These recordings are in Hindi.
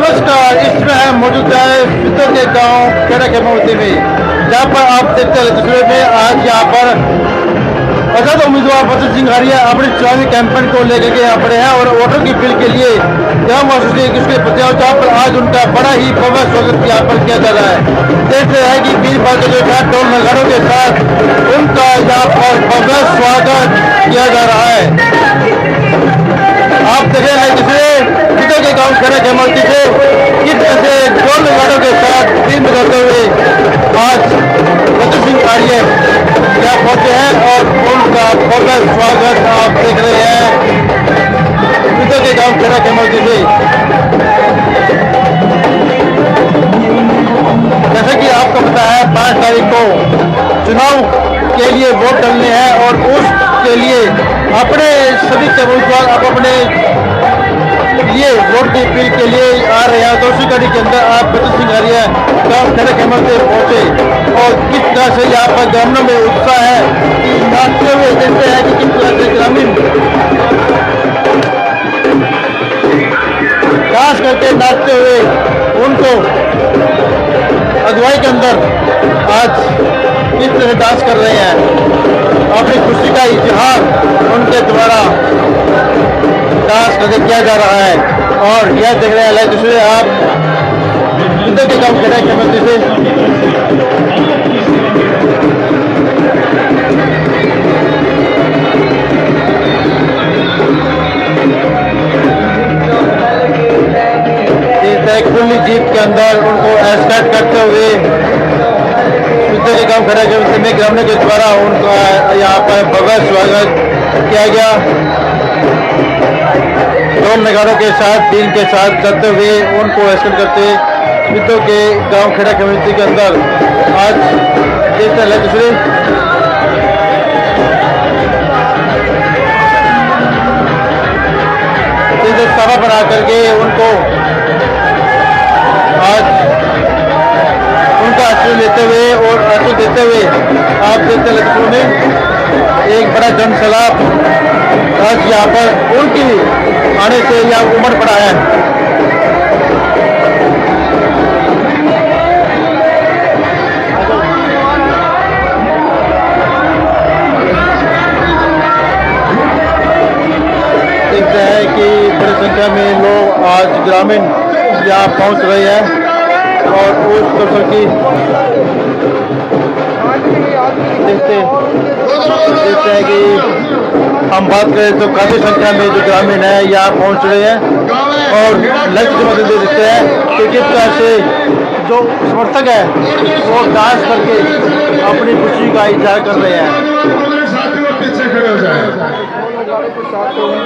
नमस्कार, इसमें मौजूद है सिद्धर के गांव खेड़ा के मूर्ति में, जहां पर आप देखते हैं तस्वीर में आज यहाँ पर आजाद उम्मीदवार बचन सिंह आर्य अपने चुनावी कैंपेन को लेकर के यहाँ पर है और वोटों की अपील के लिए यहाँ मौजूद है उसके प्रत्याशी जहाँ पर आज उनका बड़ा ही भव्य स्वागत यहाँ पर किया जा रहा है। देख रहे हैं कि बीच भर के जो है ढोल नगाड़ों के साथ उनका यहाँ पर भव्य स्वागत किया जा रहा है। आप देख रहे हैं जिससे सिद्धर के गाँव खेड़ा के मूर्ति से किस तरह से ढोल नगाड़ों के साथ दिन बदलते हुए आज बचन सिंह आर्य यहाँ पहुंचे हैं और उनका भव्य स्वागत आप देख रहे हैं सिद्धर के गांव खेड़ा के मूर्ति से। जैसे कि आपको पता है 5 तारीख को चुनाव के लिए वोट डालने हैं और उसके लिए अपने सभी उम्मीदवार आप अपने लिए वोट की अपील के लिए आ रहे हैं। तो उसी कड़ी के अंदर आप बचन सिंह आर्य गाँव खेड़ा के मूर्ति पहुंचे और किस तरह से यहाँ पर ग्रामीणों में उत्साह है कि नाचते हुए देखते हैं कि किस तरह से ग्रामीण डांस करके नाचते हुए उनको अगुवाई के अंदर आज किस तरह से डांस कर रहे हैं। अपनी खुशी का इजहार उनके द्वारा डांस करके किया जा रहा है और यह देख रहे हैं लाइव तस्वीरें आप सिद्धर के गाँव खेड़ा के मूर्ति से। खुली जीप के अंदर उनको एस्कॉर्ट करते हुए सिद्धर के गाँव खेड़ा के मूर्ति में ग्रामीणों के द्वारा उनका यहाँ पर भव्य स्वागत किया गया। ढोल नगाड़ों के साथ दिन के साथ चलते हुए उनको एस्कॉर्ट करते सिद्धर के गाँव खेड़ा कमेटी के अंदर आज देखते हैं तस्वीर। सभा बना करके उनको आज उनका आशीर्वाद लेते हुए और आशीर्वाद देते हुए आप देखते लखनऊ में एक बड़ा जन सैलाब आज यहाँ पर उनकी आने से यहाँ उमड़ पड़ा है। देखते हैं कि बड़ी संख्या में लोग आज ग्रामीण यहाँ पहुँच रहे हैं और उस दर्शक की देखते हैं कि हम बात करें तो काफी संख्या में जो ग्रामीण है यहाँ पहुँच रहे हैं और लक्ष्य की मदद देखते हैं कि किस तरह से जो समर्थक है वो डांस करके अपनी खुशी का इजहार कर रहे हैं।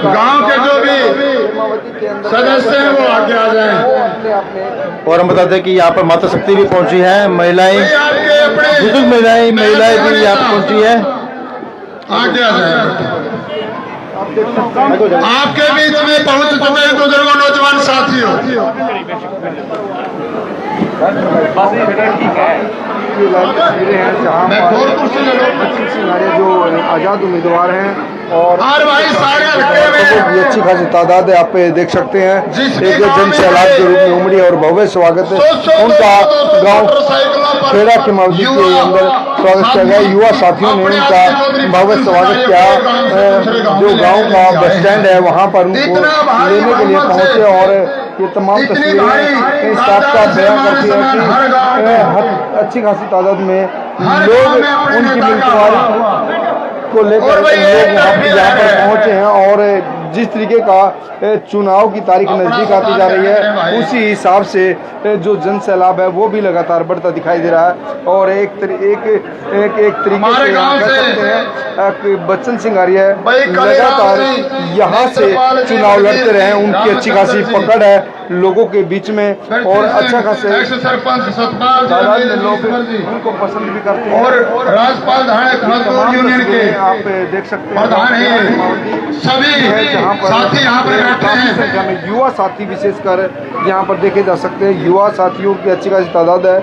गांव के जो भी सदस्य हैं वो आगे आ जाएं। और हम बता दें कि यहाँ पर माता शक्ति भी पहुंची है, महिलाएं बुजुर्ग महिलाएं भी यहाँ पहुंची है। आगे आ जाएं। आपके बीच में पहुंच चुके हैं बुजुर्गों नौजवान साथियों। बचन सिंह आर्य जो आजाद उम्मीदवार हैं और भाई सारे भी अच्छी खासी तादाद है, आप देख सकते हैं। एक जन सैलाब के रूप में उमड़ी और भव्य स्वागत है उनका गांव खेड़ा के मस्जिद के अंदर स्वागत किया गया। युवा साथियों ने उनका भव्य स्वागत किया। जो गांव का बस स्टैंड है वहां पर उनको लेने के लिए पहुंचे और ये तमाम तस्वीरें इस बात का बयान करती है कि अच्छी खासी तादाद में लोग उनकी उम्मीदवारी को लेकर लोग यहाँ पर पहुंचे हैं और जिस तरीके का चुनाव की तारीख नजदीक आती जा रही है उसी हिसाब से जो जन सैलाब है वो भी लगातार बढ़ता दिखाई दे रहा है। और एक तरीके से कह सकते हैं कि बचन सिंह आर्य लगातार यहाँ से चुनाव लड़ते रहे, उनकी अच्छी खासी पकड़ है लोगों के बीच में और अच्छा खासे तादाद में लोग उनको पसंद भी करते हैं। और राज्यपाल यूनियन के आप देख सकते हैं सभी साथी यहाँ पर बैठे हैं। संख्या में युवा साथी विशेषकर यहाँ पर देखे जा सकते हैं। युवा साथियों की अच्छी खासी तादाद है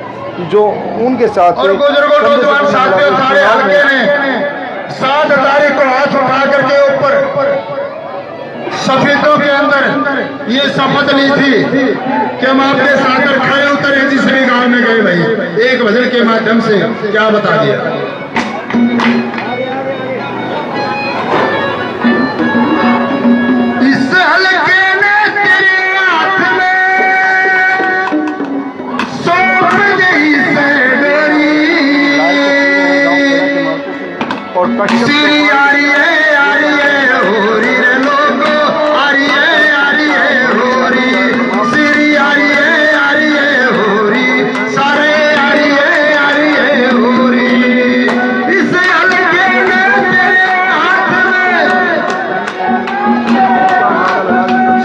जो उनके साथ 7 तारीख को हाथ उठा करके ऊपर सफेदों के अंदर ये शपथ ली थी कि हम आपके साथ खड़े उतरे जिस भी गांव में गए भाई, एक भजन के माध्यम से क्या बता दिया। इस हल्के ने तेरे हाथ में सौंप दी से डोरी, श्री आ रही है हो रही रे लोगो, आ रही है हो रही, श्री आ रही है हो रही, सारे आ रही है हो रही। इस हल्के ने तेरे हाथ में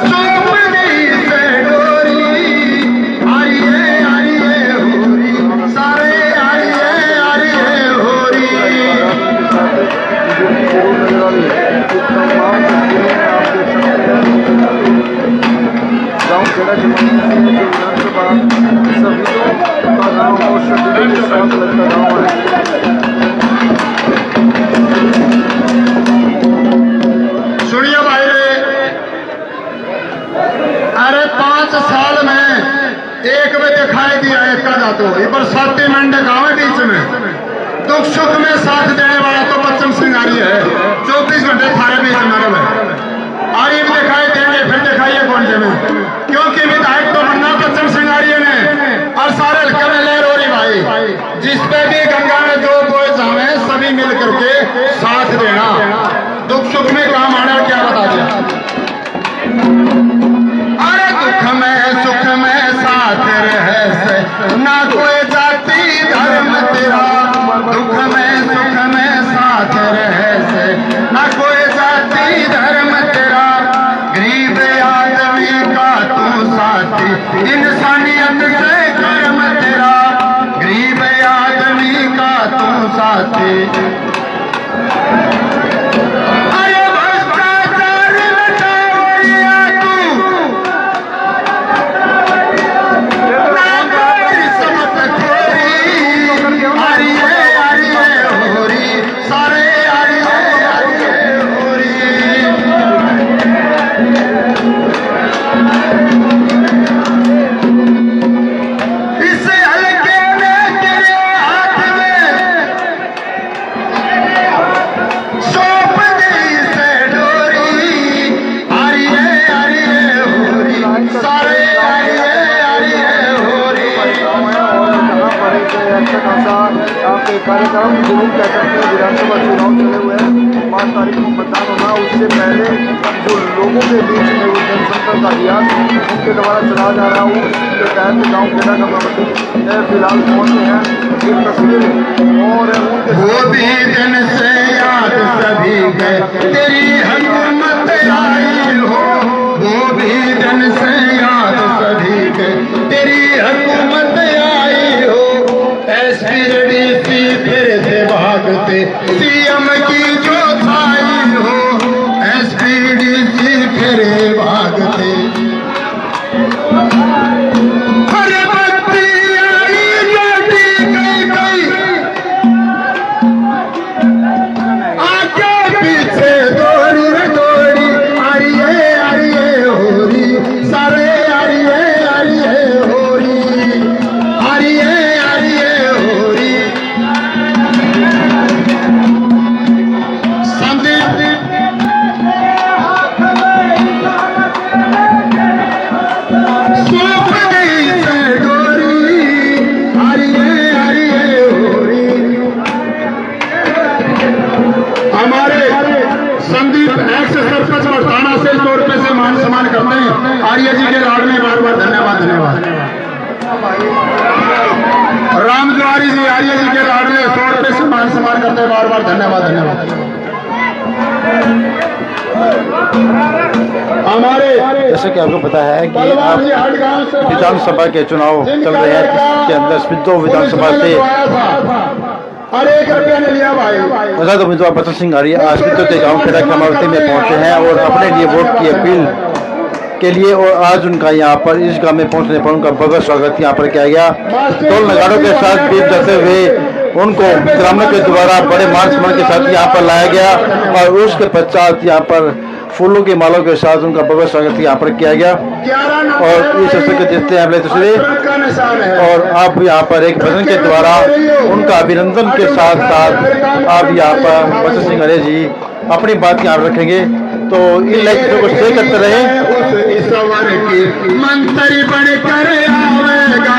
सौंप दी से डोरी, आ रही है हो रही, सारे आ रही है हो रही। गाँव खेड़ा के विधानसभा सभी का गाँव और सभी के साथ लगता गाँव है। सुनिए भाई, अरे 5 साल में एक में दिखाई दिया एक का जातो बरसाती मंडे गाँव है बीच में, दुख सुख में साथ देने वाला तो बच्चन सिंगारी है, 24 घंटे थारे बीच नरम है। और ये दिखाई देंगे फिर दिखाइए कौन से में, क्योंकि विधायक तो बनना बच्चन सिंगारी ने, और सारे हल्के में लहर हो रही भाई, जिस पे भी गंगा में जो बोए जावे सभी मिल करके साथ देना, दुख सुख में काम आना, क्या बता दिया। अरे दुख में सुख में साथ रहे से ना कोई जाति धर्म तेरा, दुख में सुख में साथ रहे से ना कोई जाति धर्म तेरा, गरीब आदमी का तू साथी, इंसानियत से कर्म तेरा, गरीब आदमी का तू साथी। कार्यक्रम जरूर कह सकते हैं। विधानसभा चुनाव चले हुए हैं, 5 तारीख को मतदान होना, उससे पहले जो लोगों के बीच में वो जनसंपर्क का अभियान उनके द्वारा चलाया जा रहा है, उसके तहत गाँव खेड़ा का प्रबंधन फिलहाल पहुँचे हैं। एक तस्वीर और वो भी दिन से याद सभी गए तेरी हुकूमत आई हो, वो भी दिन से याद सभी गए तेरी हुकूमत आई हो, एसपीडीसी फिर से भागते सीएम की जो छाई हो, एसपीडीसी फिर भागते। अरे बत्ती आई ज्योति गई आगे पीछे दौड़ी रे दौड़ी, आइए हो रही, सारे आइए हो रही, आइए हो रही। संदीप सूप गई से डोरी, आइए हो रही। हमारे संदीप एक्स सरपंच और थाना से 100 रुपए से मान सम्मान करते हैं। आर्य जी के लाड में बार बार धन्यवाद। राम तिवारी जी आर्य जी के लाड में 100 रुपए से मान सम्मान करते हैं, बार बार धन्यवाद। हमारे जैसे कि आपको पता है कि आप विधानसभा के चुनाव चल रहे हैं, जिसके अंदर सिद्धो विधानसभा से और 1 रुपया ने लिया भाई। आजाद उम्मीदवार बच्चन सिंह आर्य आज सिद्धो के गाँव खेड़ा कमावती में पहुंचे हैं और अपने लिए वोट की अपील के लिए, और आज उनका यहाँ पर इस गांव में पहुंचने पर उनका भव्य स्वागत यहाँ पर किया गया। ढोल नगाड़ों के साथ दीप जलते हुए उनको ग्रामीणों के द्वारा बड़े मान सम्मान के साथ यहाँ पर लाया गया और उसके पश्चात यहाँ पर फूलों की मालों के साथ उनका भव्य स्वागत यहाँ पर किया गया। और इस अवसर को देखते हैं अपने तस्वीरें, और आप यहाँ पर एक भजन के द्वारा उनका अभिनंदन के साथ साथ आप यहाँ पर बचन सिंह आर्य जी अपनी बात यहाँ रखेंगे। तो इन लाइव को शेयर करते रहे। मंत्री बनकर आवेगा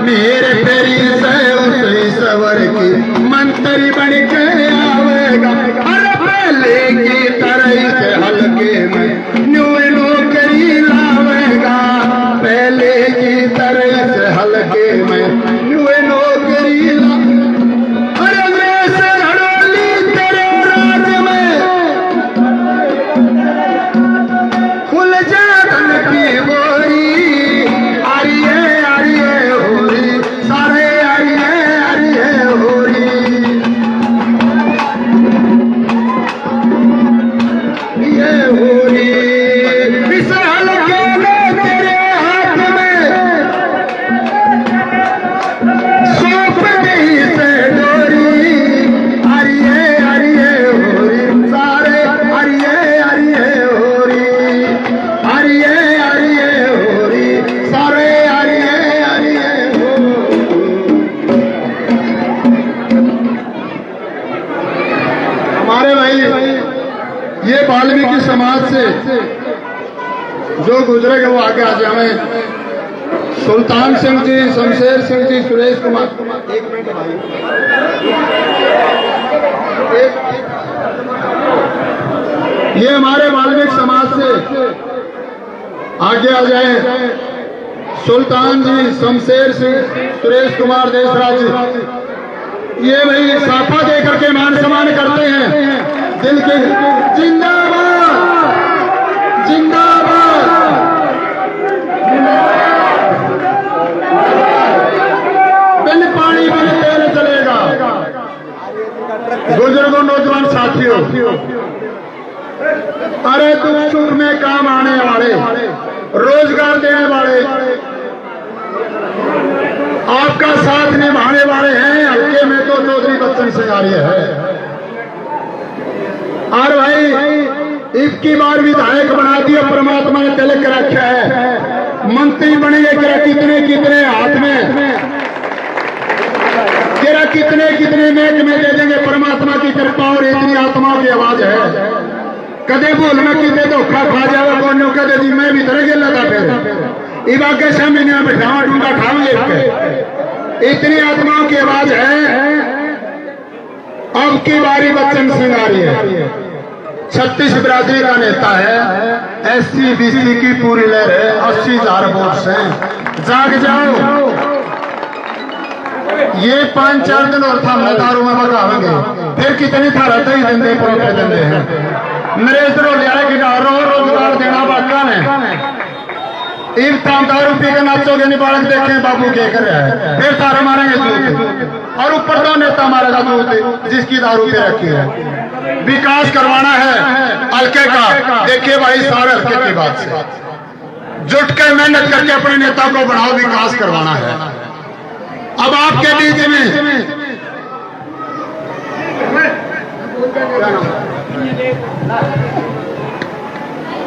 मेरे पेरी से उस ईश्वर की, मंत्री बनकर आवेगा हर पहले की तरह से हल्के में नौकरी लावेगा, पहले की तरह से हल्के में नौकरी ला। ये वाल्मीकि समाज से जो गुजरे वो आगे आ जाए। हमें सुल्तान सिंह जी, शमशेर सिंह जी, सुरेश कुमार, एक मिनट भाई, ये हमारे वाल्मीकि समाज से आगे आ जाए। सुल्तान जी, शमशेर सिंह, सुरेश कुमार, देशराज जी, ये भाई साफा दे करके मान सम्मान करते हैं। दिल के जिंदाबाद जिंदाबाद। बिन पानी बिन तेल चलेगा। बुजुर्गों, नौजवान साथियों, अरे दुख सुख में काम आने वाले, रोजगार देने वाले, आपका साथ निभाने वाले हैं। हल्के में तो चौधरी बच्चन सिंह आर्य है। और भाई इसकी बार विधायक बना दिया परमात्मा ने, तिलक रखा है। मंत्री बनेंगे कितने कितने हाथ में, कितने कितने महकमे दे देंगे। परमात्मा की कृपा और इतनी आत्माओं की आवाज है। कदे बोल में कितने धोखा खा जाएगा कौन, कदे जी मैं भी तरह गिला था। फिर इवा के सामने बिठावा डूंगा खाऊंगे। इतनी आत्माओं की आवाज है। अब की बारी बच्चन सिंह आर्य है। 36 बिरादरी का नेता है। SC BC की पूरी लहर है। 80,000 वोट से जाग जाओ। ये 5-4 दिन और थामेदारों में भगावेंगे, फिर कितनी थारा ही देंगे परोठे देंगे हैं। नरेश धरोलिया की रोजगार देना बाका ने। एक दारू पी के नाचोगे नहीं, बालक देखे बाबू के कर रहा है, फिर तारे मारेंगे दूध। और ऊपर दो नेता मारेगा दूध जिसकी दारू पे रखी है। विकास करवाना है हल्के का। देखिए भाई, सारे हल्के की बात से जुट कर मेहनत करके अपने नेता को बढ़ाओ, विकास करवाना है। अब आपके बीच में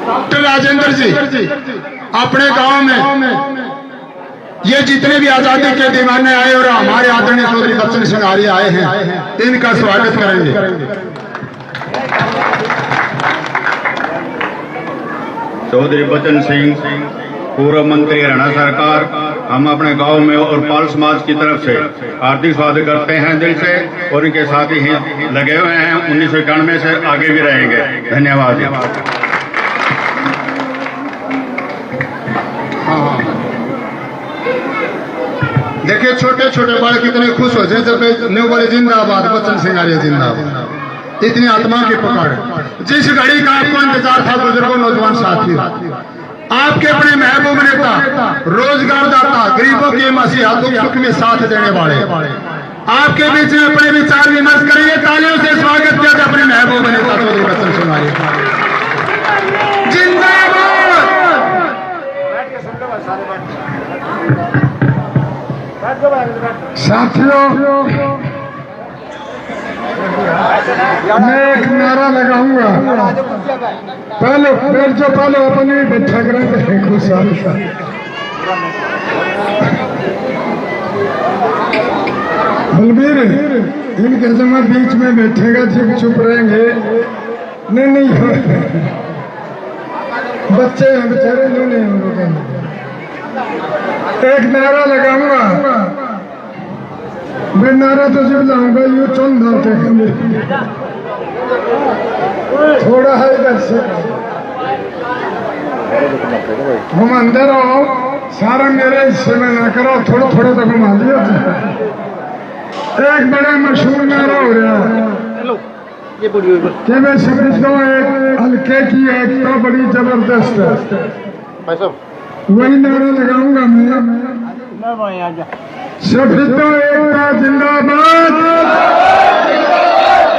डॉक्टर राजेंद्र जी अपने गांव में ये जितने भी आजादी के दीवाने आए और हमारे आदरणीय चौधरी बच्चन सिंह आर्य आए हैं, इनका स्वागत करेंगे। चौधरी बच्चन सिंह, पूर्व मंत्री हरियाणा सरकार, हम अपने गांव में और पाल समाज की तरफ से हार्दिक स्वागत करते हैं दिल से, और इनके साथ ही लगे हुए हैं। 1991 से आगे भी रहेंगे। धन्यवाद। देखिए छोटे छोटे बाल कितने खुश हो जाए जब न्यू बोले जिंदाबाद बच्चन सिंह आर्य जिंदाबाद। इतनी आत्मा की पुकार। जिस घड़ी का आपको इंतजार था बुजुर्गों, नौजवान साथी, आपके अपने महबूब नेता, रोजगार दाता, गरीबों के मसीहा, दुख सुख में साथ देने वाले, आपके बीच में अपने विचार विमर्श करेंगे। तालियों से स्वागत किया अपने महबूब नेता चौधरी बच्चन सिंह आर्य जिंदाबाद। साथियों, मैं एक नारा लगाऊंगा, पहले अपने बैठा करेंगे खुशहाल का। बलबीर इनके जमा बीच में बैठेगा, चुप रहेंगे। नहीं बच्चे हैं बेचारे, नहीं हम लोग। एक नारा लगाऊंगा, मैं नारा तो जब लाऊंगा यू चुन डालते थोड़ा है इधर से। हम अंदर आओ, सारा मेरे हिस्से में ना करो, थोड़ा थोड़ा तो घुमा लिया। एक बड़ा मशहूर नारा हो रहा है कि मैं समझता हूँ एक हल्के की एकता बड़ी जबरदस्त है। वही नारा लगाऊंगा मैं, सभ्यता एकता जिंदाबाद,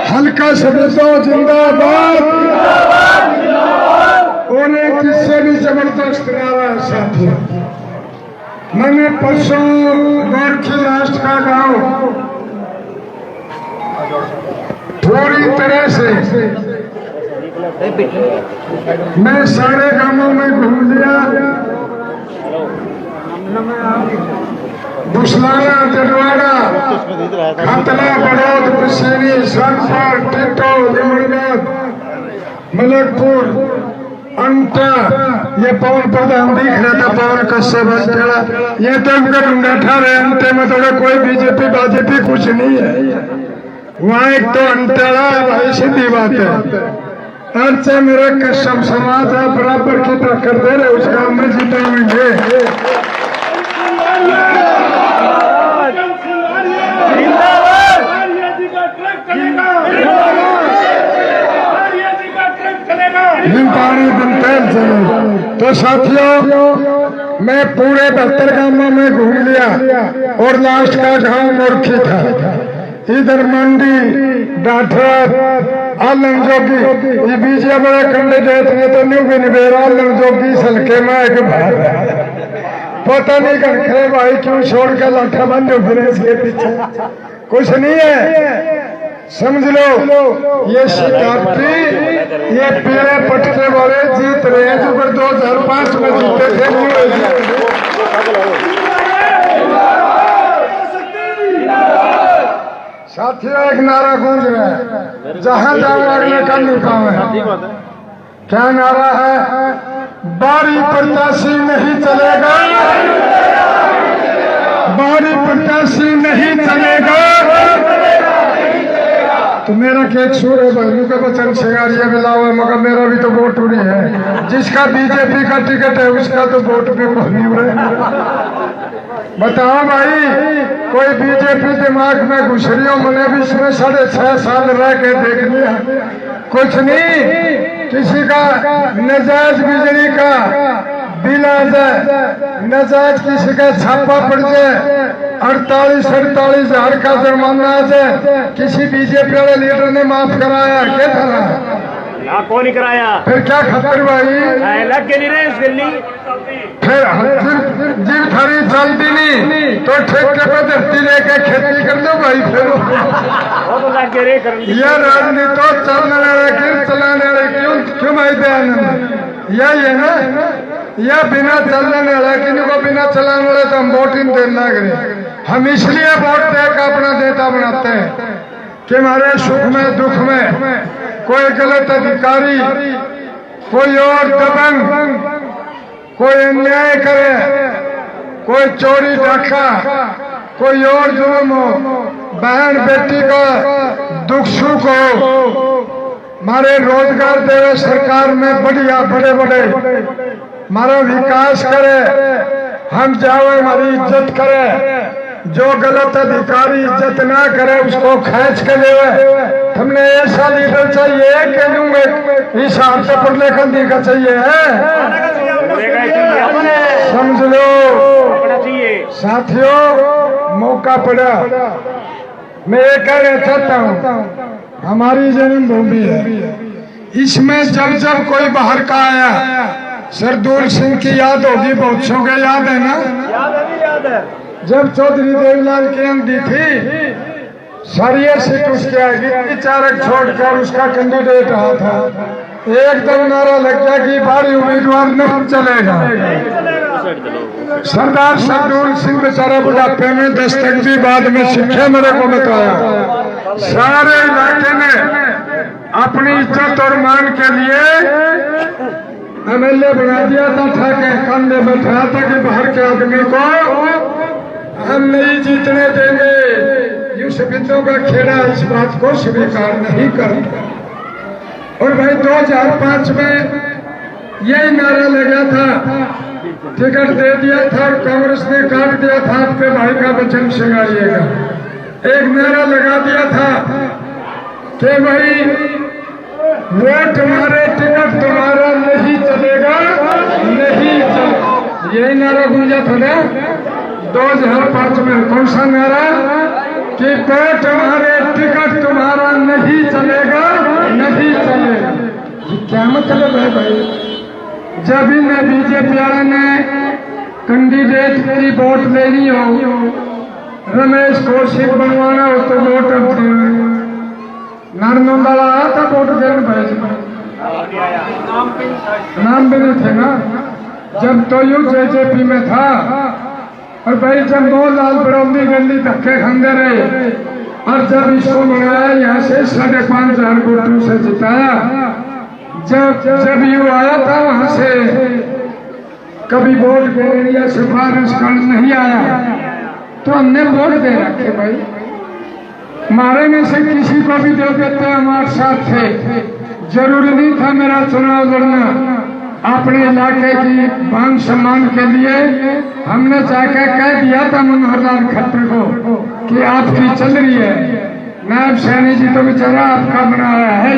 हल्का सभ्यता जिंदाबाद। और एक किससे भी जबरदस्त नारा है साथी। मैंने परसों गोरखी राष्ट्र का गांव पूरी तरह से मैं सारे गांवों में घूम लिया। बुसलाना, जडवाड़ा, खतला, बड़ौद, बसेरी, सनपुर, टिटो, जमलगढ़, मलकपुर, अंटा। ये पवन प्रधान दिख रहा था, पवन कश्यप अंटेड़ा। ये तो उनका ढूंढा रहे अंटे में थोड़ा कोई बीजेपी कुछ नहीं है। वहाँ एक तो अंटेड़ा भाई, सीधी बात है। अर्चा मेरा कश्यप समाज है, बराबर की टक्कर दे रहे, उस काम में जिताएंगे। तो साथियों, मैं पूरे 72 गांवों में घूम लिया और लास्ट का गांव मोरखी था। इधर मंडी, डाठर, आलम जोगी, ये बीजे बड़े कैंडिडेट ने तो न्यू भी निबेरा। आलम जोगी सलके में एक बार पता नहीं कर भाई क्यों छोड़ के लाठा बंद हो फिर इसके पीछे कुछ नहीं है। समझ लो ये शिकायती, ये पीले पटके वाले जीत रहे हैं जो 2005 में जीते थे। साथियों, एक नारा गूंज रहा है, जहां जाओ अगले का नहीं पावे। क्या नारा है? बारी प्रत्याशी नहीं चलेगा, बारी प्रत्याशी नहीं चलेगा। तो मेरा केक सूर है भाई का बचन सिंगारिया मिलाओ है, मगर मेरा भी तो वोट उड़ी है। जिसका बीजेपी का टिकट है उसका तो वोट भी नहीं उड़े। बताओ भाई, कोई बीजेपी दिमाग में घुस रही हो? मैंने भी इसमें 6.5 साल रह के देख लिया, कुछ नहीं। किसी का नजायज बिजली का बिल आ जाए, नजायज किसी का छापा पड़ जाए, 48-48 हजार का जुर्माना आ जाए, किसी बीजेपी वाले लीडर ने माफ कराया क्या करा? कौन ही कराया? फिर क्या खतर भाई, लग के नहीं रहे इस दिल्ली। फिर जिम थारी चलती नहीं तो ठेके पे धरती लेके खेती कर लो भाई। फिर यह राजनीति चलने वाले चलाने वाले क्यों भाई ध्यान यही है ना। यह बिना चलने वाला किन्हीं को बिना चलाने वाले तो हम वोट ही देना करें। हम इसलिए वोट देकर अपना नेता बनाते हैं कि हमारे सुख में दुख में कोई गलत अधिकारी, कोई और दबंग, कोई अन्याय करे, कोई चोरी डाका, कोई और जुर्म हो, बहन बेटी का दुख सुख हो, हमारे रोजगार देवे सरकार में बढ़िया बड़े बड़े, हमारा विकास करे, हम जाओ हमारी इज्जत करे। जो गलत अधिकारी इज्जत ना करे उसको खींच के लेवे। हमने ऐसा लीडर चाहिए कि हिसाब से पढ़ लिखा दिखा चाहिए है। समझ लो साथियों, मौका पड़ा। मैं ये कहना चाहता हूँ, हमारी जन्मभूमि है, इसमें जब जब कोई बाहर का आया, सरदूल सिंह की याद होगी, बहुत सौ के याद है ना? याद है। जब चौधरी देवलाल की अंधी थी सारी सीट उसके आगे चारक छोड़कर उसका कैंडिडेट रहा था। एकदम नारा लग गया कि भारी उम्मीदवार नहीं चलेगा। सरदार शहदूल सिंह बेचारा बुढ़ापे में दस्तक दी, बाद में शिक्षा मेरे को बताया। सारे इलाके ने अपनी इज्जत और मान के लिए MLA बना दिया था, ठाके कंधे बैठाया था कि बाहर के आदमी को हम नहीं जीतने देंगे। यूसुफियों का खेड़ा इस बात को स्वीकार नहीं करता। और भाई 2005 में यही नारा लगा था, टिकट दे दिया था और कांग्रेस ने काट दिया था आपके भाई का बचन सिंगारिएगा। एक नारा लगा दिया था कि भाई वोट हमारे टिकट तुम्हारा नहीं चलेगा, नहीं चलेगा। यही नारा गूंजा था ना 2005 में। कौन सा नारा? कि वोट हमारे टिकट तुम्हारा नहीं चलेगा, नहीं चलेगा। क्या मतलब है भाई? जब इन बीजेपी वाले ने कैंडिडेट की वोट लेनी हो, रमेश कौशिक बनवाना हो तो वोट नारनौंदाला आया था वोट देने भाई, नाम भी नहीं थे ना जब तो यू JJP में था। और भाई जब मोहनलाल बड़ौनी गली धक्के खाते रहे और जब इसको बनाया यहाँ से 5,500 वोटों से जिताया, जब यू आया था वहां से कभी वोट देने या सिफारिश कर नहीं आया तो हमने वोट दे रखे भाई। हमारे में से किसी को भी दे देते हमारे साथ थे, जरूरी नहीं था मेरा चुनाव लड़ना। अपने इलाके की मान सम्मान के लिए हमने जाकर कह दिया था मनोहर लाल खट्टर को कि आपकी चल रही है। नायब सैनी जी तो बेचारा आपका बनाया है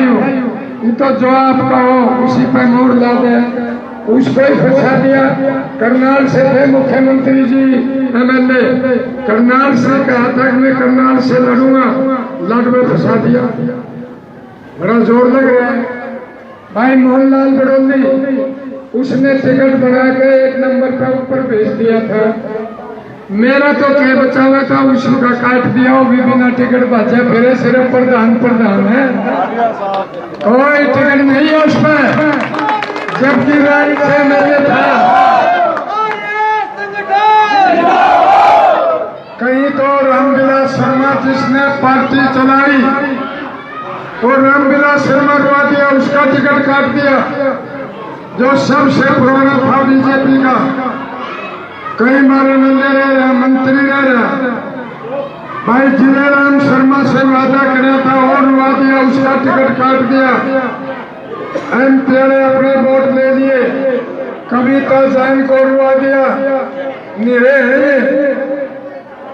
ये तो जो आपका हो उसी पे मोड़ ला दे, उसको ही फंसा दिया। करनाल से थे मुख्यमंत्री जी MLA, करनाल से कहा था कि मैं करनाल से लड़ूंगा, लड़ में फंसा दिया। बड़ा जोर लग रहा है भाई। मोहनलाल बड़ौनी उसने टिकट बना के 1 नंबर पे ऊपर भेज दिया था। मेरा तो क्या बचा हुआ था उसी का काट दिया, वो भी बिना टिकट बचा फिर सिर्फ प्रधान है, कोई टिकट नहीं है उस पर। जबकि राइट से मैंने था कहीं तो रामविलास शर्मा जिसने पार्टी चलाई और रामविलास शर्मा को दिया, उसका टिकट काट दिया जो सबसे पुराना था बीजेपी का। कई बार MLA रहा, मंत्री रहा भाई। जिलेराम शर्मा से वादा कराया था और रुआ दिया, उसका टिकट काट दिया। MP अपने वोट ले लिए, कविता जैन को रुआ दिया। निरे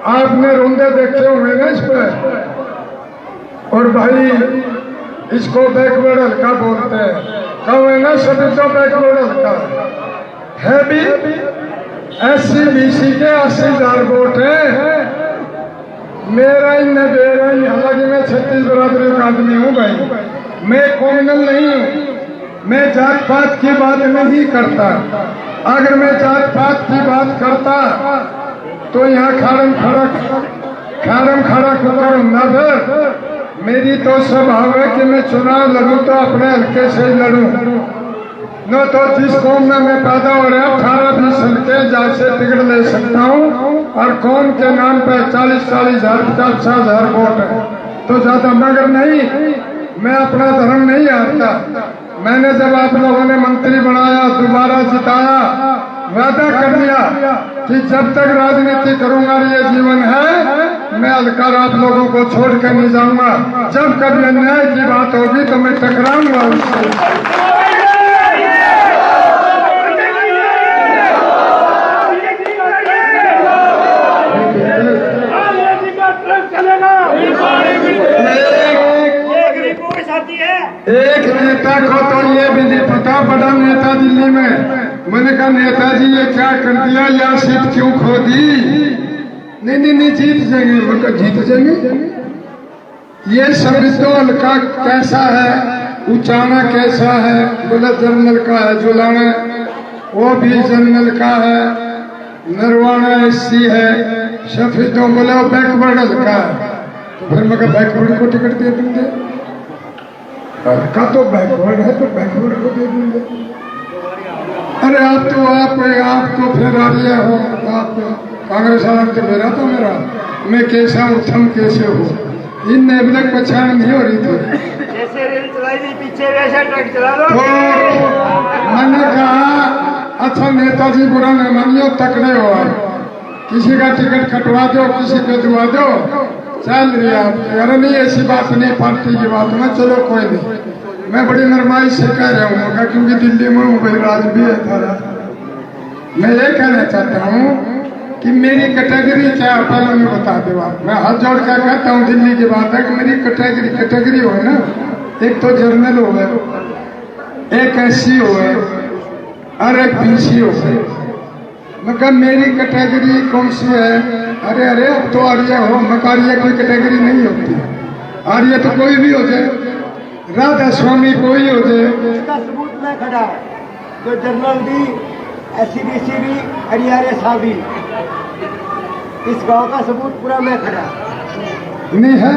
आपने रोंदे देखे हुए ना इस पर। और भाई इसको बैकवर्ड हल्का बोलते हैं, कहो है ना सभी तो बैकवर्ड हल्का है भी। SC BC के 80,000 वोट है, मेरा ही न दे रही। हालांकि मैं 36 बरादरी का आदमी हूँ भाई, मैं कॉम्युनल नहीं हूँ, मैं जात पात की बात नहीं करता। अगर मैं जात पात की बात करता तो यहाँ खारम खड़ा खबर न फिर। मेरी तो स्वभाव है कि मैं चुनाव लड़ूं तो अपने हल्के से ही लड़ूं, न तो जिस कौम में मैं पैदा हो रहा 18-20 हल्के जैसे टिकट ले सकता हूँ और कौम के नाम पे 40,000 50,000 वोट है तो ज्यादा। मगर नहीं, मैं अपना धर्म नहीं हारता। मैंने जब आप लोगों ने मंत्री बनाया, दोबारा जिताया, वादा कर दिया कि जब तक राजनीति करूंगा ये जीवन है, मैं अलकार आप लोगों को छोड़ कर नहीं जाऊंगा। जब कभी अन्याय की बात होगी तो मैं टकराऊंगा उससे। एक नेता को तो ये भी नहीं पता, बड़ा नेता दिल्ली में। मैंने कहा नेताजी ये क्या कर दिया, या सीट क्यों खो दी? नहीं जीत जाएंगे। मतलब जीत जाएंगे। ये संविधान हल्का कैसा है, उचाना कैसा है, बोला जनरल का है। जुलाना वो भी जनरल का है। नरवाना SC है। सफेदों बोला बैकवर्ड हल्का है। तो फिर मैं बैकवर्ड को टिकट दे देंगे, का तो बैकवर्ड है तो बैकवर्ड को दे देंगे। अरे आप तो फिर आर्य हो, आप कांग्रेस वाला तो मेरा मैं कैसा उठम कैसे हो, इन नेबलक पहचान नहीं हो रही थी। जैसे रेल चलाई थी पीछे वैसे ट्रक चला दो। तो मैंने कहा अच्छा नेताजी बुरा न मानियो, तकड़े हो आप, किसी का टिकट कटवा दो, किसी को दुआ दो, चल रही आप। अरे नहीं ऐसी बात नहीं, पार्टी की बात में, चलो कोई नहीं। मैं बड़ी नरमाई से कह रहा हूँ क्योंकि दिल्ली में हूँ भाई, राज भी है था। मैं ये कहना चाहता हूँ कि मेरी कैटेगरी क्या है पहले मैं बता दो आप। मैं हाथ जोड़ कर कहता हूँ दिल्ली की बात है कि मेरी कैटेगरी हो ना, एक तो जर्नल हो गए, एक एससी हो गए और एक बीसी हो गए। मगर मेरी कैटेगरी कौन सी है? अरे अब तो आर्य हो, मगर आर्य कोई कैटेगरी नहीं होती। आर्य तो कोई भी हो जाए, राधा स्वामी कोई हो जाए। इसका सबूत मैं खड़ा, जो जर्नल भी एससी बीसी भी हरियाणा साहब भी, इस गांव का सबूत पूरा मैं खड़ा नहीं है।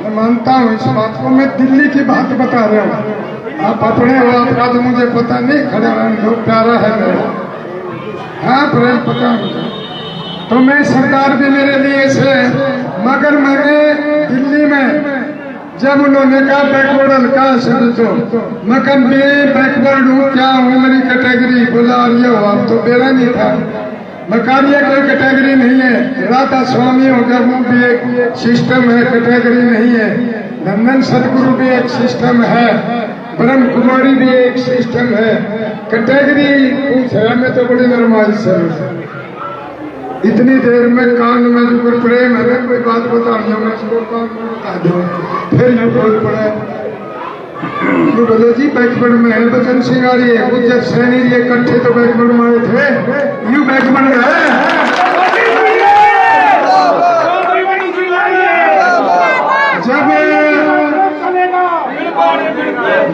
मैं मानता हूँ इस बात को, मैं दिल्ली की बात बता रहा हूँ। आप अपने हो, आपका तो मुझे पता नहीं, खड़ा जो प्यारा है मेरा, हाँ प्रेम पता मुझे। तो मैं सरदार भी मेरे लिए से, मगर मैंने दिल्ली में जब उन्होंने कहा बैकवर्ड हल्का समझ तो मगर मैं बैकवर्ड हूँ, क्या हूँ, मेरी कैटेगरी बोला आर्य हो, आप तो मेरा नहीं था। मकानिया कोई कैटेगरी नहीं है, राधा स्वामी हो गया वो भी एक सिस्टम है, कैटेगरी नहीं है। नंदन सदगुरु भी एक सिस्टम है, ब्रह्म कुमारी भी एक सिस्टम है। कैटेगरी पूछ है, मैं तो बड़ी नरमाई से इतनी देर में कान में जो प्रेम है, कोई बात बतानी मैं इसको कान में बता दो, फिर यू बोल पड़े तो बोले जी बैकवर्ड में है बचन सिंह आर्य है, कुछ जब सैनी ये इकट्ठे तो बैकवर्ड में आए थे, यू बैकवर्ड है।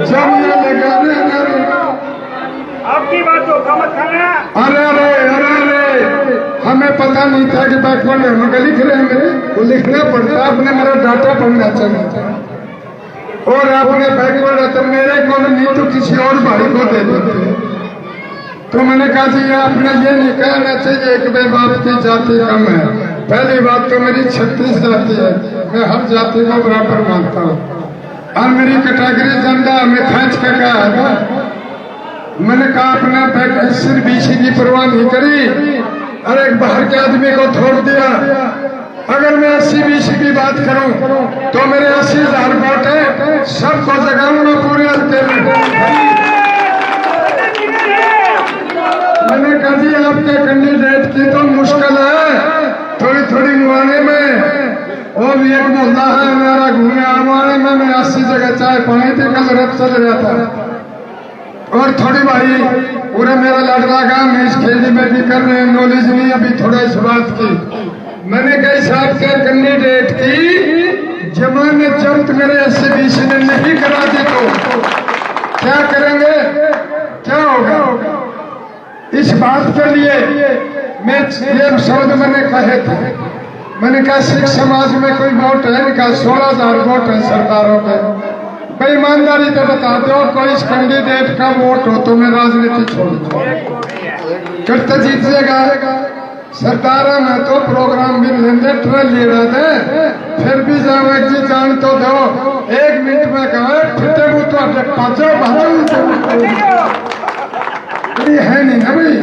जब ये लगा आपकी बात को मत खाना। अरे हमें पता नहीं था कि बैकवर्ड है, मगर लिख रहे हैं मेरे वो लिखना पड़ता, आपने मेरा डाटा पढ़ना चाहिए। और आपने बैकवर्ड है तो मेरे को नहीं तो किसी और भाई को दे देते। तो मैंने कहा जी आपने ये नहीं कहना चाहिए कि भाई बाप की जाति कम है। पहली बात तो मेरी 36 जाति है, मैं हर जाति को बराबर मानता हूँ। और मेरी कैटेगरी झंडा में खींच के कहा है ना, मैंने कहा अपना सिर बीसी की परवाह नहीं करी और एक बाहर के आदमी को छोड़ दिया। अगर मैं 80-20 की बात करूं तो मेरे 80,000 वोट है, सबको जगाऊंगा पूरे हल्के में। मैंने कहा जी आपके कैंडिडेट की तो मुश्किल है थोड़ी मुआने में, वो भी एक मोहल्ला है मेरा घूमे आने में, मैं 80 जगह चाय पानी थी, कल रब चल रहा था। और थोड़ी भाई पूरा मेरा लड़ रहा था, मैं इस खेती में भी कर रहे हैं, नॉलेज नहीं अभी थोड़ा इस बात की। मैंने कहा साहब के कैंडिडेट की जमानत जब्त मेरे 80-20 ने नहीं करा दी तो क्या करेंगे, क्या होगा? इस बात के लिए मैं ये शब्द मैंने कहे थे। मैंने कहा सिख समाज में कोई वोट है? कहा 16,000 वोट है सरकारों पे। बेईमानदारी तो बता दो कोई इस कैंडिडेट का वोट हो तो मैं राजनीति छोड़ दूँ, करते जीत जाएगा। सरदार में तो प्रोग्राम भी लेंगे, ट्रेन ले रहे थे, फिर भी जावे जी जान तो दो। 1 मिनट में कहा फिटे वो तो पाचो है नहीं ना भाई।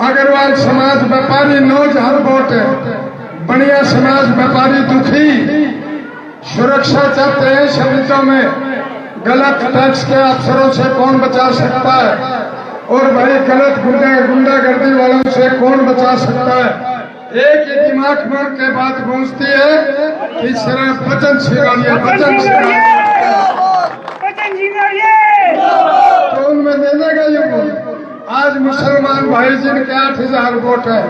अग्रवाल समाज व्यापारी 9,000 वोट है, बढ़िया समाज व्यापारी दुखी, सुरक्षा चाहते हैं शरीरों में, गलत टैक्स के अफसरों से कौन बचा सकता है, और भाई गलत गुंडागर्दी वालों से कौन बचा सकता है। एक ही दिमाग में के बात पहुंचती है कि सिर्फ बचन सिंगारिया तो उनमें दे देगा ये वोट। आज मुसलमान भाई जिनके 8,000 वोट है,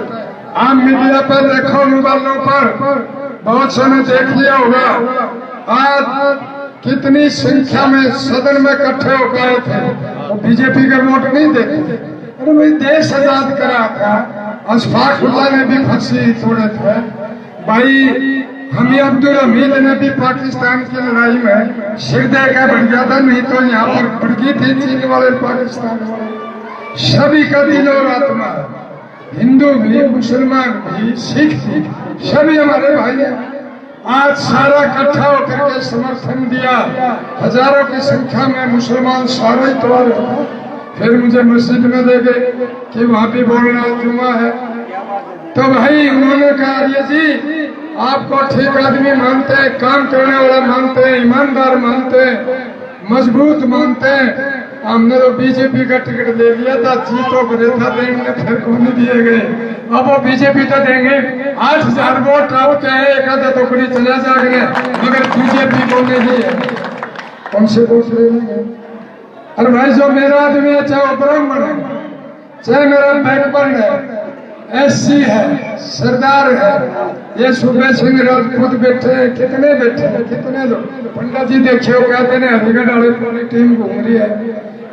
आम मीडिया पर देखो, मोबाइलों पर बहुत से ने देख लिया होगा, आज कितनी संख्या में सदन में इकट्ठे हो गए थे, वो बीजेपी का वोट नहीं देते। अरे भाई देश आजाद करा था, अशफाक उल्लाह ने भी फांसी तोड़े थे भाई। हम अब्दुल हमीद ने भी पाकिस्तान की लड़ाई में सिर दे का बढ़ गया था, नहीं तो यहाँ पर बढ़ गई थी चीन वाले पाकिस्तान वाले। सभी का दिल और आत्मा, हिंदू भी, मुसलमान भी, सिख भी, सभी हमारे भाई हैं। आज सारा इकट्ठा होकर के समर्थन दिया, हजारों की संख्या में मुसलमान सारे इतवार हो। फिर मुझे मस्जिद में दे गए कि वहाँ भी बोलना जुमा है। तो भाई उन्होंने कहा ये जी आपको ठीक आदमी मानते हैं, काम करने वाला मानते हैं, ईमानदार मानते हैं, मजबूत मानते हैं। हमने तो बीजेपी का टिकट ले लिया था, जीतो करे था, देंगे फिर को नहीं दिए गए। अब वो बीजेपी तो देंगे, 8,000 वोट आपके हैं, एक आधा टुकड़ी चला जाएंगे, मगर बीजेपी को नहीं है। कौन से वोट ले लेंगे? अरे भाई जो मेरा आदमी है, चाहे वो ब्राह्मण है, चाहे मेरा बैकवर्ड है, SC है, सरदार है, ये सुबह सिंह राजपूत बैठे हैं, कितने बैठे हैं, कितने लोग। पंडित जी देखियो कहते हैं हरिगढ़ वाले पूरी टीम घूम रही है,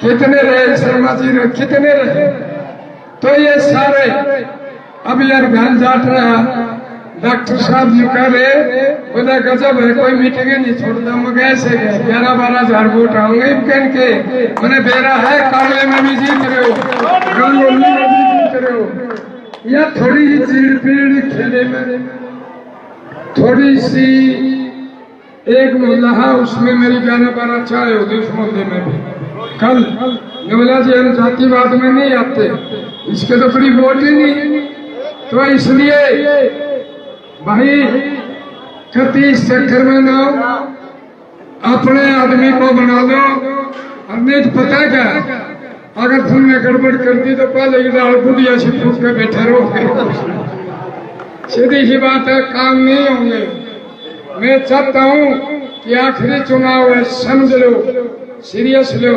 कितने रहे, शर्मा जी रहे, कितने रहे। तो ये सारे अब यार ध्यान जाट रहा। डॉक्टर साहब जी कह रहे बोला गजब है, कोई मीटिंग नहीं छोड़ता। मैं कैसे गए 11-12 हजार वोट आऊंगे इमकन के, मैंने बेरा है, कांगड़े में भी जीत रहे हो, गंगोली में भी जीत रहे हो। या थोड़ी ही चीड़ पीड़ खेले में थोड़ी सी एक मोहल्ला है, उसमें मेरी 11-12 चाय होगी उस मोहल्ले में भी। कल बोला जी हम जातिवाद में नहीं आते, इसके तो बड़ी वोट ही नहीं। तो इसलिए भाई कति इस चक्कर में ना अपने आदमी को बना लो। और नहीं तो पता क्या, अगर तुमने गड़बड़ कर दी तो पहले ही दाल बुढ़िया से फूक के बैठे रहो। सीधी सी बात है, काम नहीं होंगे। मैं चाहता हूँ कि आखिरी चुनाव है, समझ लो, सीरियस लो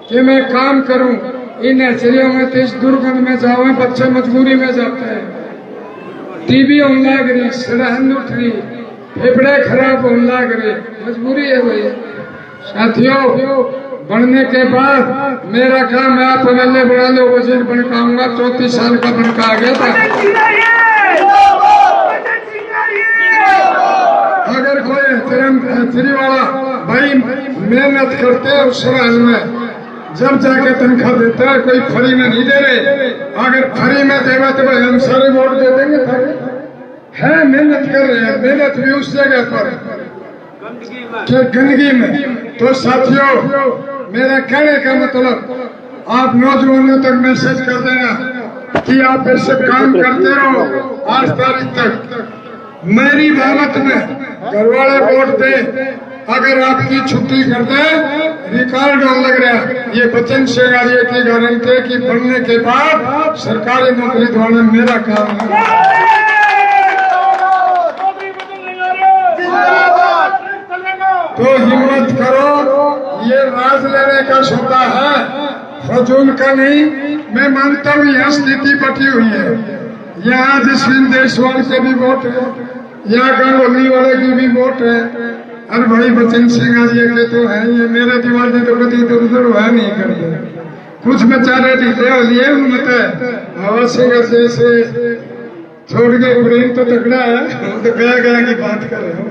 कि मैं काम करूं। इन नर्सरियों में तो इस दुर्गंध में जाओ, बच्चे मजबूरी में जाते हैं, टीबी होने लग रही, सड़हन उठ रही, फेफड़े खराब होने लग रहे, मजबूरी है भाई। साथियों बनने के बाद मेरा काम है, आप एमएलए बना लो, वजीर बन के आऊंगा। 34 साल का बन के आ गया था। अगर कोई एहतराम वाला भाई मेहनत करते हैं उस सवाल में, जब जाके तनख्वाह देता है, कोई फ्री में नहीं दे रहे। अगर फ्री में देगा तो भाई हम सारे वोट दे देंगे। है मेहनत कर रहे हैं, मेहनत भी उस जगह पर कि गंदगी में। तो साथियों मेरा कहने का मतलब आप नौजवानों तक मैसेज कर देना कि आप ऐसे काम करते रहो। 8 तारीख तक मेरी बाबत में घर वाले वोट दे, अगर आपकी छुट्टी कर दे, रिकॉर्ड लग रहा। ये बच्चन सिंह आर्य की गारंटी है कि बनने के बाद सरकारी नौकरी दिलाना मेरा काम है। तो हिम्मत करो, ये राज लेने का सौदा है, फजूल का नहीं। मैं मानता हूँ यह स्थिति बटी हुई है, यहाँ जसवीन देशवाल के भी वोट है, यहाँ गंगोली वाले की भी वोट है। अरे भाई बच्चन सिंह आर्य के तो है, ये मेरे दीवार तो कभी इधर उधर हुआ नहीं करते। कुछ बेचारे ढीले हो लिए उन्नत हवा सिंह जैसे छोड़ के प्रेम तो तगड़ा है, तो गया की बात कर रहे हो।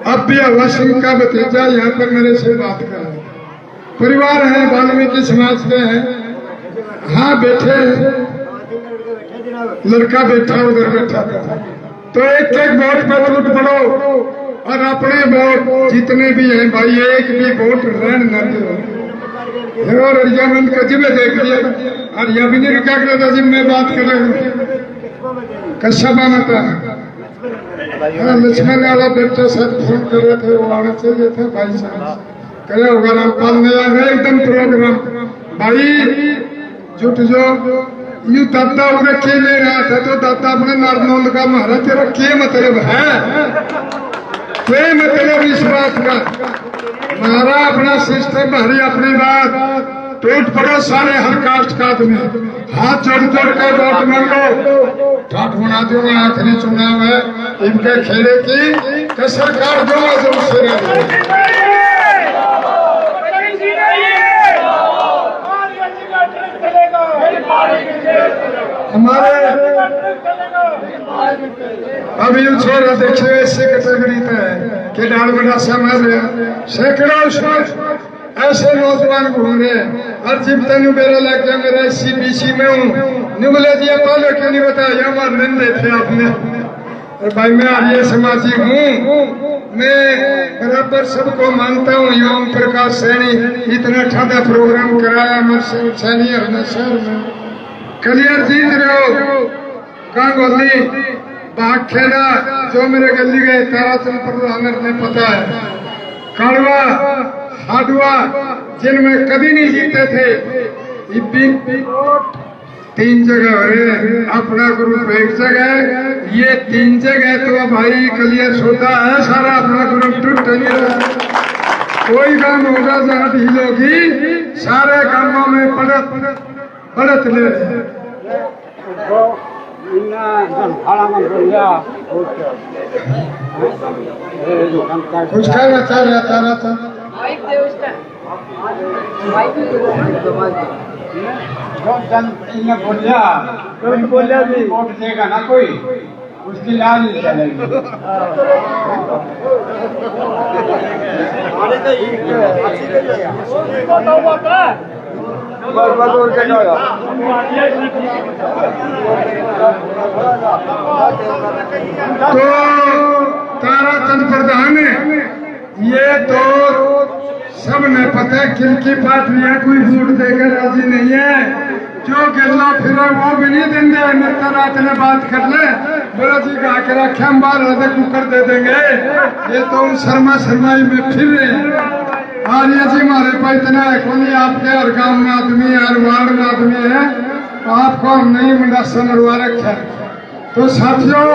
अब भी हवा सिंह का भतीजा यहाँ पर मेरे से बात कर रहे हैं। परिवार है, वाल्मीकि समाज के हैं। हाँ बैठे, लड़का बैठा उधर बैठा था। तो एक वोट पर वोट पड़ो, और अपने वोट जितने भी हैं भाई, एक भी वोट रहन न दो। और अरियामंद का जिम्मे देख लिया, अरिया भी नहीं क्या करता जिम्मे बात कर रहे हो। कश्यपा माता लक्ष्मण वाला बेटा सर फोन कर रहे थे, वो आना चाहिए था भाई साहब। करे होगा रामपाल नया है एकदम प्रोग्राम। भाई जुट जो यू दादा उधर के ले रहा था, तो दादा अपने नारनौंद का महाराज तेरा क्या मतलब है, क्या मतलब इस बात का। हमारा अपना सिस्टम, हमारी अपनी बात, टूट पड़ो सारे हर कास्ट का आदमी, हाथ जोड़ जोड़ कर वोट मांगो। ठाट बना दो, आखिरी चुनाव है, इनके खेड़े की सरकार जो है जो उससे हमारे अभी छोरा देखिए ऐसे कैटेगरी है कि डाल बड़ा समझ सैकड़ों ऐसे नौजवान घूम रहे और जिब तेन मेरा लग गया मेरा CBC में हूँ निबले दिया पहले क्यों नहीं बताया हमारे नंदे थे आपने। और भाई मैं आर्य समाजी हूँ, मैं बराबर सबको मानता हूँ। ओम प्रकाश सैनी इतना ठाडा प्रोग्राम कराया अमर सैनी अपने शहर में क्लियर जीत रहे हो कांगोली बागखेड़ा जो मेरे गली गए ताराचंद प्रधान ने पता है काड़वा हाडवा जिनमें कभी नहीं जीते थे। 3 जगह है अपना ग्रुप 1 जगह ये 3 जगह तो भाई क्लियर होता है सारा अपना ग्रुप टूट नहीं रहा। कोई काम होगा जहाँ ढील होगी सारे कामों में बढ़त ले कुछ कहना चाह रहा था बोलिया भी वोट देगा ना कोई उसकी लाल नहीं चलेगी। तो ताराचंद प्रधान ये तो सबने पता है किनकी पार्टियां कोई वोट देकर राजी नहीं है। जो गिरना फिर वो भी नहीं देंगे नेता रात ने बात कर ले बोला जी गा के रखे हम बाहर रहते कुकर दे देंगे। ये तो उन शर्माई में फिर रहे हैं। आर्य जी हमारे पास इतना है कोई आपके हर गांव में आदमी है हर वार्ड में आदमी है आपको हम नहीं मुंडासन अड़वा रखे। तो साथियों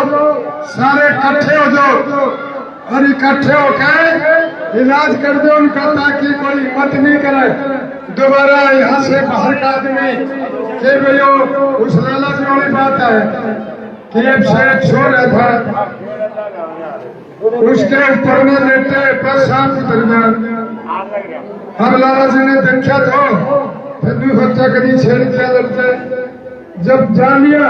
सारे इकट्ठे हो जाओ और इकट्ठे होकर इलाज कर दो उनका ताकि कोई हिम्मत नहीं करे दोबारा यहाँ से बाहर का आदमी कि भैया उस लाला जी वाली बात है कि अब से सो रहा था उसके ऊपर में लेटे पर सांप उतर गया। अब लाला जी ने देखा तो फिर भी बच्चा कभी छेड़ दिया लड़ते जब जान लिया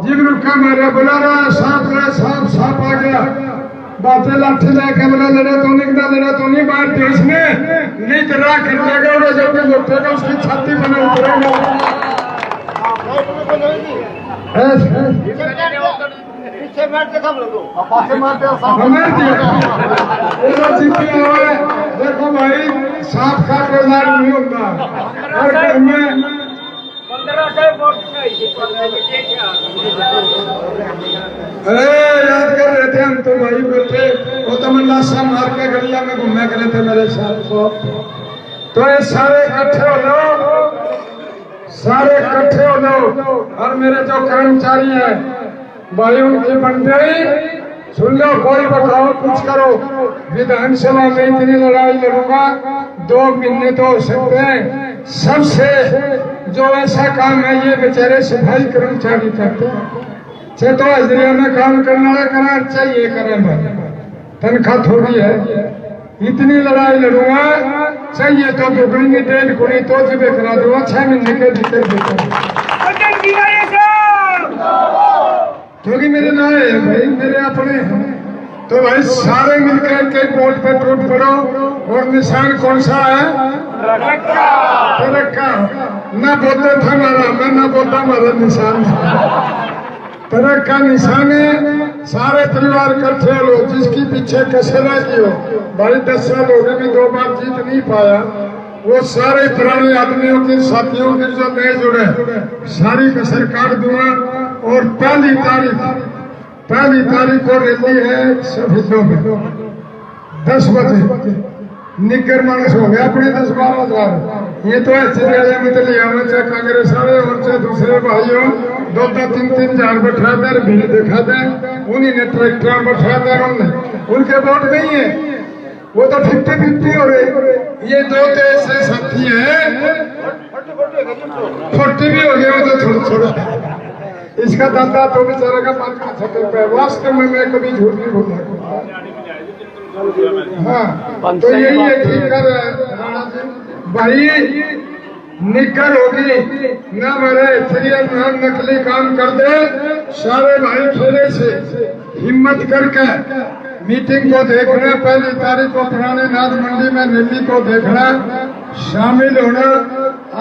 जिग्र का मारा बुला रहा सांप आ गया बातें लाठी लेके बोला लड़ा तो नहीं बात देश में नहीं चला कर देगा और जब भी लुटेगा उसकी छाती बना उतरेगा। देखो भाई सांप खा के लाड नहीं होता और घर में 15 से वोट याद कर रहे थे हम तो भाई बैठे वो तो मैं लाशा मार के गलिया में घूमने करे थे मेरे साथ तो ये सारे इकट्ठे हो लो और मेरे जो कर्मचारी हैं भाई उनकी बंदे सुन लो कोई बताओ कुछ करो विधानसभा में इतनी लड़ाई लड़ूंगा 2 महीने तो हो सकते हैं। सबसे जो ऐसा काम है ये बेचारे सफाई कर्मचारी करते हैं छे तो हजरिया में काम करने वाला करा चाहिए करे तनख्वाह थोड़ी है इतनी लड़ाई लड़ूंगा चाहिए तो दुगनी 1.5 गुनी तो जब करा दूंगा 6 महीने के भीतर क्योंकि मेरे ना है भाई मेरे अपने हैं। तो भाई सारे मिलकर के वोट पे टूट पड़ो और निशान कौन सा है तरक्का न बोलते था हमारा मैं न बोलता हमारा निशान तरक्का का निशान है। सारे परिवार इकट्ठे लो जिसकी पीछे कसरा की हो भाई 10 साल हो गए मैं 2 बार जीत नहीं पाया वो सारे पुराने आदमियों के साथियों के जो नए जुड़े सारी कसर काट दूंगा। और पहली तारीख को रैली है शहीदों में 10 बजे निगर मानस हो गया अपने 10-12 हजार ये तो है में तो लिया चाहे कांग्रेस वाले और चाहे दूसरे भाइयों 2-3 हजार बैठा दे भीड़ दिखा दे उन्हीं ने ट्रैक्टर बैठा दे उनके वोट नहीं है वो तो 50-50 हो रहे। ये 2 तो ऐसे साथी है 40 भी हो गया वो तो थोड़ा इसका दादा तो बेचारे का 5 पे वास्तव में मैं कभी झूठ नहीं बोलता। हाँ तो यही है ठीक है भाई निकल होगी न मरे सीरियल नाम नकली काम कर दे। सारे भाई खेले से हिम्मत करके मीटिंग को देखना, 1 तारीख को पुराने नाथ मंडी में रैली को देखना, शामिल होना।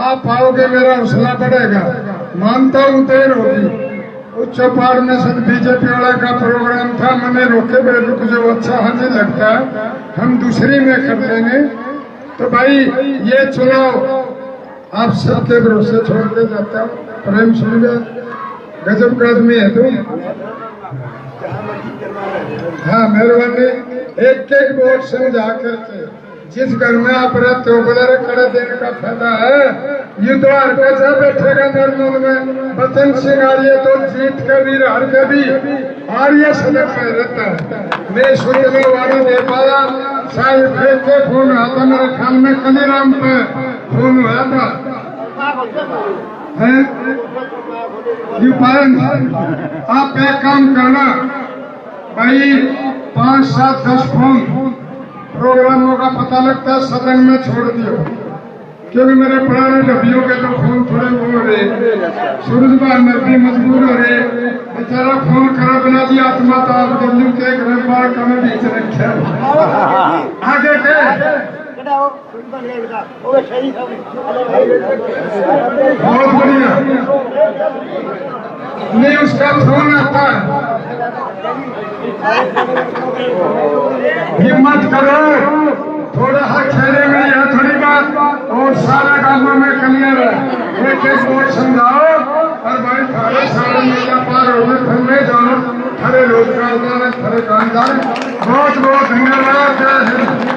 आप आओगे मेरा हौसला बढ़ेगा। मानता हूँ देर होगी। उच्च चौपाड़ में सब बीजेपी वाला का प्रोग्राम था, मैंने रोके बेरुक जो अच्छा हमें लगता है हम दूसरी में कर लेंगे। तो भाई ये चुनाव आप सबके भरोसे छोड़ के जाता हूँ। प्रेम सुन गजब का आदमी है तुम। हाँ मेहरबानी, एक एक वोट समझा करके जिस घर में आप रहते हो बड़े खड़े देने का फायदा है। ये द्वार कैसा बैठेगा निर्मल में बचन सिंह आर्य तो जीत कर भी हार के भी आर्य सदन में रहता है। मैं सुनने वाला दे पाया साहिब फेंक के फोन हुआ था मेरे ख्याल में कलीराम पे फोन हुआ था। आप एक काम करना भाई, 5, 7, 10 फोन प्रोग्रामों का पता लगता है सदन में छोड़ दियो, क्योंकि मेरे पुराने डब्बियों के तो फोन थोड़े वो हो रहे। सूरज बहादुर भी मजबूर हो रहे, बेचारा फोन करा बना दिया आत्मा तो आप दिल्ली के घर बार का में बीच रखे आगे के बहुत बढ़िया। नहीं उसका फोन आता है, हिम्मत करो थोड़ा सा खेले में यह थोड़ी बात और सारे कामों में क्लियर है। एक वोट समझाओ और भाई थारे सारे मेला पार हो गए, फिर में जाओ थारे रोजगार थारे काम बहुत बहुत धन्यवाद।